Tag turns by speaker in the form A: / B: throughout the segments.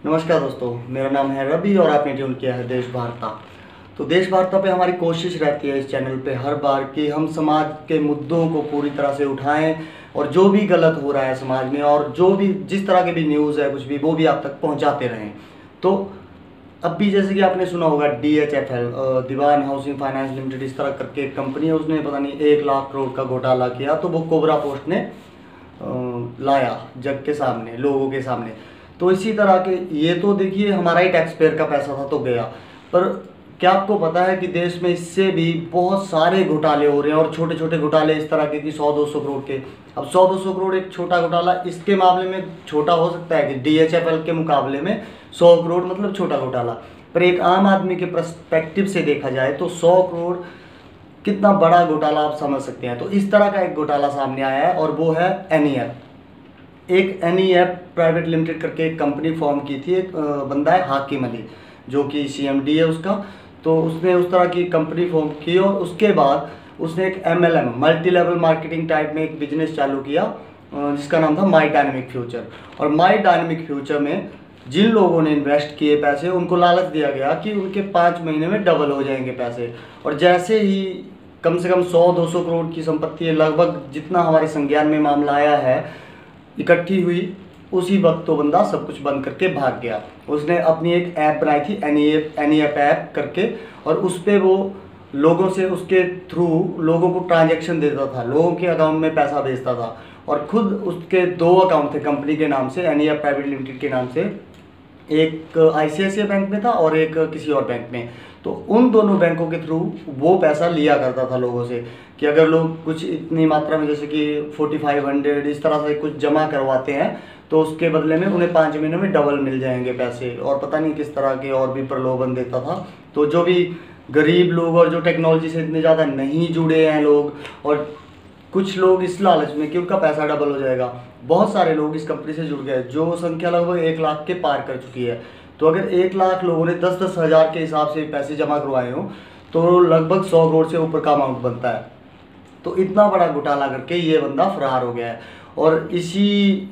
A: नमस्कार दोस्तों, मेरा नाम है रवि और आपने ट्यून किया है देश वार्ता। तो देश वार्ता पे हमारी कोशिश रहती है इस चैनल पे हर बार कि हम समाज के मुद्दों को पूरी तरह से उठाएं और जो भी गलत हो रहा है समाज में और जो भी जिस तरह के भी न्यूज़ है कुछ भी वो भी आप तक पहुंचाते रहें। तो अब भी जैसे कि आपने सुना होगा DHFL, दीवान हाउसिंग फाइनेंस लिमिटेड, इस तरह करके एक कंपनी है, उसने पता नहीं 1 लाख करोड़ का घोटाला किया। तो वो कोबरा पोस्ट ने लाया जग के सामने, लोगों के सामने। तो इसी तरह के ये तो देखिए हमारा ही टैक्स पेयर का पैसा था तो गया, पर क्या आपको पता है कि देश में इससे भी बहुत सारे घोटाले हो रहे हैं और छोटे छोटे घोटाले इस तरह के कि 100-200 करोड़ के। अब 100-200 करोड़ एक छोटा घोटाला इसके मामले में छोटा हो सकता है कि DHFL के मुकाबले में 100 करोड़ मतलब छोटा घोटाला, पर एक आम आदमी के पर्सपेक्टिव से देखा जाए तो 100 करोड़ कितना बड़ा घोटाला आप समझ सकते हैं। तो इस तरह का एक घोटाला सामने आया है और वो है NEF। एक NEF प्राइवेट लिमिटेड करके एक कंपनी फॉर्म की थी, एक बंदा है हाकिम अली जो कि CMD है उसका। तो उसने उस तरह की कंपनी फॉर्म की और उसके बाद उसने एक MLM multi level marketing type में एक बिजनेस चालू किया जिसका नाम था माई डायनेमिक फ्यूचर। और माई डायनेमिक फ्यूचर में जिन लोगों ने इन्वेस्ट किए पैसे उनको लालच दिया गया कि उनके 5 महीने में डबल हो जाएंगे पैसे। और जैसे ही कम से कम 100-200 करोड़ की संपत्ति है, लगभग जितना हमारे संज्ञान में मामला आया है, इकट्ठी हुई, उसी वक्त तो बंदा सब कुछ बंद करके भाग गया। उसने अपनी एक ऐप बनाई थी NEF ऐप करके, और उस पर वो लोगों से उसके थ्रू लोगों को ट्रांजैक्शन देता था, लोगों के अकाउंट में पैसा भेजता था। और खुद उसके 2 अकाउंट थे कंपनी के नाम से, NEF प्राइवेट लिमिटेड के नाम से, एक ICICI बैंक में था और एक किसी और बैंक में। तो उन दोनों बैंकों के थ्रू वो पैसा लिया करता था लोगों से कि अगर लोग कुछ इतनी मात्रा में जैसे कि 4500 इस तरह से कुछ जमा करवाते हैं तो उसके बदले में उन्हें 5 महीनों में डबल मिल जाएंगे पैसे, और पता नहीं किस तरह के और भी प्रलोभन देता था। तो जो भी गरीब लोग और जो टेक्नोलॉजी से इतने ज़्यादा नहीं जुड़े हैं लोग, और कुछ लोग इस लालच में कि उनका पैसा डबल हो जाएगा, बहुत सारे लोग इस कंपनी से जुड़ गए, जो संख्या लगभग 1 लाख के पार कर चुकी है। तो अगर 1 लाख लोगों ने 10-10 हज़ार के हिसाब से पैसे जमा करवाए हों तो लगभग 100 करोड़ से ऊपर का अमाउंट बनता है। तो इतना बड़ा घोटाला करके ये बंदा फरार हो गया है। और इसी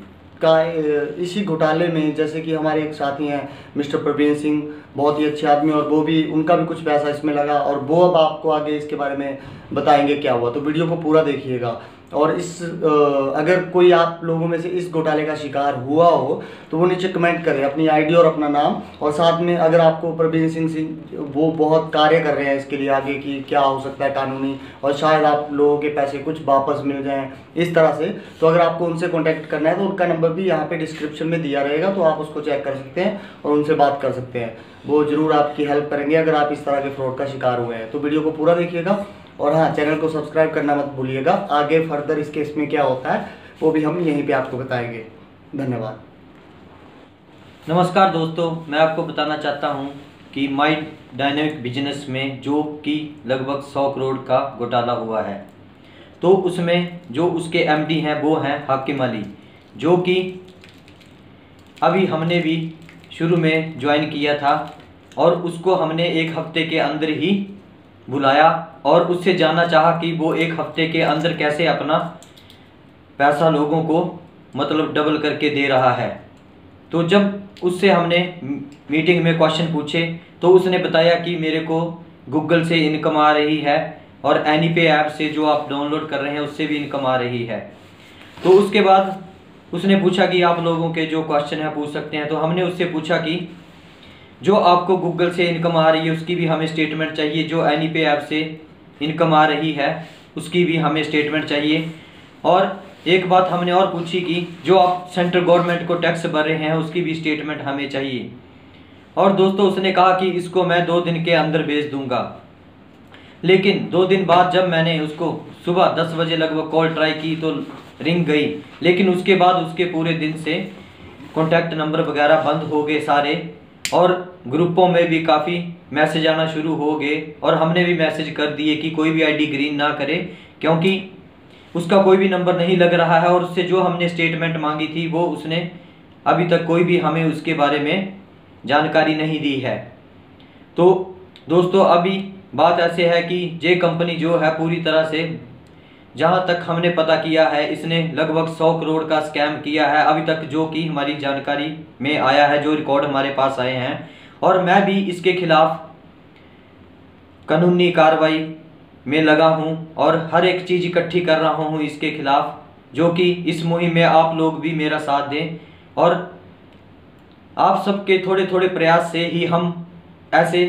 A: घोटाले में जैसे कि हमारे एक साथी हैं मिस्टर प्रवीण सिंह, बहुत ही अच्छे आदमी, और वो भी उनका भी कुछ पैसा इसमें लगा, और वो अब आपको आगे इसके बारे में बताएंगे क्या हुआ। तो वीडियो को पूरा देखिएगा। और अगर कोई आप लोगों में से इस घोटाले का शिकार हुआ हो तो वो नीचे कमेंट करें अपनी ID और अपना नाम, और साथ में अगर आपको प्रवीण सिंह वो बहुत कार्य कर रहे हैं इसके लिए आगे कि क्या हो सकता है कानूनी, और शायद आप लोगों के पैसे कुछ वापस मिल जाएं इस तरह से। तो अगर आपको उनसे कॉन्टैक्ट करना है तो उनका नंबर भी यहाँ पे डिस्क्रिप्शन में दिया रहेगा, तो आप उसको चेक कर सकते हैं और उनसे बात कर सकते हैं। वो ज़रूर आपकी हेल्प करेंगे अगर आप इस तरह के फ्रॉड का शिकार हुए हैं। तो वीडियो को पूरा देखिएगा और हाँ, चैनल को सब्सक्राइब करना मत भूलिएगा। आगे फर्दर इस केस में क्या होता है वो भी हम यहीं पे आपको बताएंगे। धन्यवाद।
B: नमस्कार दोस्तों, मैं आपको बताना चाहता हूं कि माई डायनेमिक बिजनेस में जो कि लगभग 100 करोड़ का घोटाला हुआ है, तो उसमें जो उसके MD हैं वो हैं हाकिम अली, जो कि अभी हमने भी शुरू में ज्वाइन किया था, और उसको हमने 1 हफ्ते के अंदर ही बुलाया और उससे जानना चाहा कि वो 1 हफ्ते के अंदर कैसे अपना पैसा लोगों को मतलब डबल करके दे रहा है। तो जब उससे हमने मीटिंग में क्वेश्चन पूछे तो उसने बताया कि मेरे को गूगल से इनकम आ रही है और एनीपे ऐप से जो आप डाउनलोड कर रहे हैं उससे भी इनकम आ रही है। तो उसके बाद उसने पूछा कि आप लोगों के जो क्वेश्चन है पूछ सकते हैं। तो हमने उससे पूछा कि जो आपको गूगल से इनकम आ रही है उसकी भी हमें स्टेटमेंट चाहिए, जो एनीपे ऐप से इनकम आ रही है उसकी भी हमें स्टेटमेंट चाहिए। और एक बात हमने और पूछी कि जो आप सेंट्रल गवर्नमेंट को टैक्स भर रहे हैं उसकी भी स्टेटमेंट हमें चाहिए। और दोस्तों उसने कहा कि इसको मैं 2 दिन के अंदर भेज दूंगा। लेकिन 2 दिन बाद जब मैंने उसको सुबह 10 बजे लगभग कॉल ट्राई की तो रिंग गई, लेकिन उसके बाद उसके पूरे दिन से कॉन्टैक्ट नंबर वगैरह बंद हो गए सारे, और ग्रुपों में भी काफ़ी मैसेज आना शुरू हो गए। और हमने भी मैसेज कर दिए कि कोई भी ID ग्रीन ना करे, क्योंकि उसका कोई भी नंबर नहीं लग रहा है, और उससे जो हमने स्टेटमेंट मांगी थी वो उसने अभी तक कोई भी हमें उसके बारे में जानकारी नहीं दी है। तो दोस्तों अभी बात ऐसे है कि ये कंपनी जो है पूरी तरह से जहां तक हमने पता किया है इसने लगभग 100 करोड़ का स्कैम किया है अभी तक, जो कि हमारी जानकारी में आया है, जो रिकॉर्ड हमारे पास आए हैं। और मैं भी इसके खिलाफ कानूनी कार्रवाई में लगा हूं और हर एक चीज़ इकट्ठी कर रहा हूं इसके खिलाफ, जो कि इस मुहिम में आप लोग भी मेरा साथ दें। और आप सबके थोड़े थोड़े प्रयास से ही हम ऐसे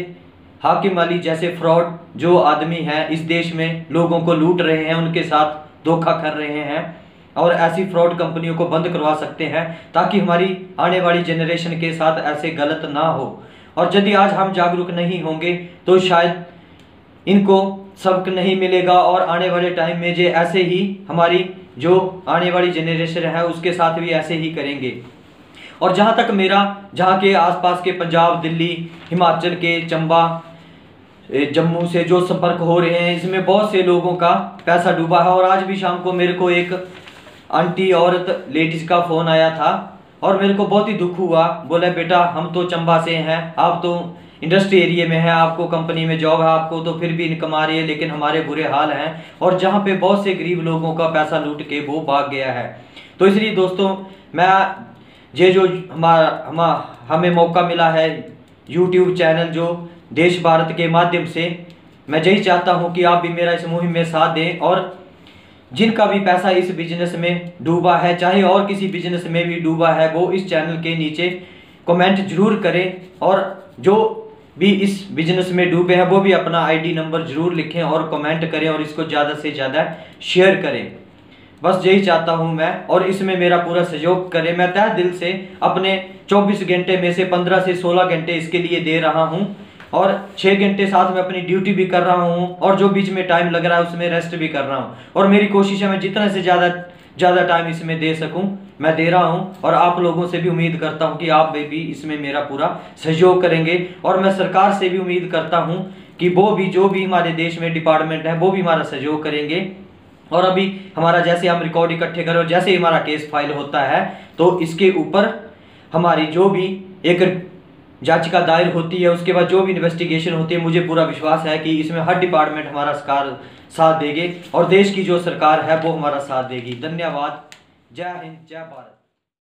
B: हाकिम अली जैसे फ्रॉड जो आदमी हैं इस देश में लोगों को लूट रहे हैं, उनके साथ धोखा कर रहे हैं और ऐसी फ्रॉड कंपनियों को बंद करवा सकते हैं, ताकि हमारी आने वाली जनरेशन के साथ ऐसे गलत ना हो। और यदि आज हम जागरूक नहीं होंगे तो शायद इनको सबक नहीं मिलेगा और आने वाले टाइम में जे ऐसे ही हमारी जो आने वाली जनरेशन है उसके साथ भी ऐसे ही करेंगे। और जहाँ तक मेरा जहाँ के आसपास के पंजाब, दिल्ली, हिमाचल के चंबा, जम्मू से जो संपर्क हो रहे हैं, इसमें बहुत से लोगों का पैसा डूबा है। और आज भी शाम को मेरे को एक आंटी औरत लेडीज का फ़ोन आया था और मेरे को बहुत ही दुख हुआ। बोले बेटा हम तो चंबा से हैं, आप तो इंडस्ट्री एरिया में है, आपको कंपनी में जॉब है, आपको तो फिर भी इनकम आ रही है, लेकिन हमारे बुरे हाल हैं। और जहाँ पे बहुत से गरीब लोगों का पैसा लूट के वो भाग गया है। तो इसलिए दोस्तों मैं ये जो हमें मौका मिला है यूट्यूब चैनल जो देश भारत के माध्यम से, मैं यही चाहता हूँ कि आप भी मेरा इस मुहिम में साथ दें। और जिनका भी पैसा इस बिजनेस में डूबा है, चाहे और किसी बिजनेस में भी डूबा है, वो इस चैनल के नीचे कमेंट जरूर करें। और जो भी इस बिजनेस में डूबे हैं वो भी अपना आईडी नंबर जरूर लिखें और कमेंट करें और इसको ज़्यादा से ज़्यादा शेयर करें। बस यही चाहता हूं मैं, और इसमें मेरा पूरा सहयोग करें। मैं तहे दिल से अपने 24 घंटे में से 15 से 16 घंटे इसके लिए दे रहा हूं और 6 घंटे साथ में अपनी ड्यूटी भी कर रहा हूं और जो बीच में टाइम लग रहा है उसमें रेस्ट भी कर रहा हूं। और मेरी कोशिश है मैं जितना से ज़्यादा टाइम इसमें दे सकूं मैं दे रहा हूं। और आप लोगों से भी उम्मीद करता हूं कि आप भी इसमें मेरा पूरा सहयोग करेंगे। और मैं सरकार से भी उम्मीद करता हूं कि वो भी जो भी हमारे देश में डिपार्टमेंट है वो भी हमारा सहयोग करेंगे। और अभी हमारा जैसे हम रिकॉर्ड इकट्ठे करें और जैसे हमारा केस फाइल होता है तो इसके ऊपर हमारी जो भी एक याचिका दायर होती है, उसके बाद जो भी इन्वेस्टिगेशन होती है, मुझे पूरा विश्वास है कि इसमें हर डिपार्टमेंट हमारा साथ देंगे और देश की जो सरकार है वो हमारा साथ देगी। धन्यवाद। जय हिंद, जय भारत।